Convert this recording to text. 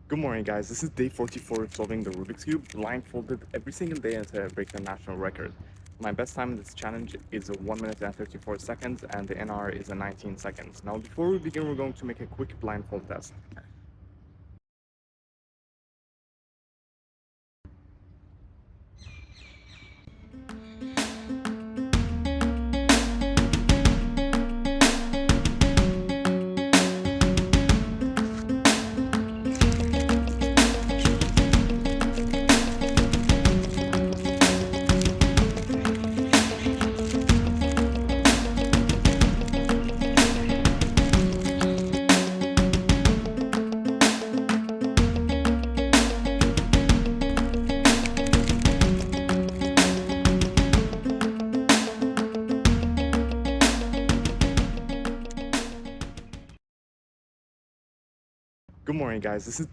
Good morning, guys. This is day 44 of solving the Rubik's Cube, blindfolded every single day until I break the national record. My best time in this challenge is 1 minute and 34 seconds, and the NR is 19 seconds. Now, before we begin, we're going to make a quick blindfold test. Good morning, guys. This is day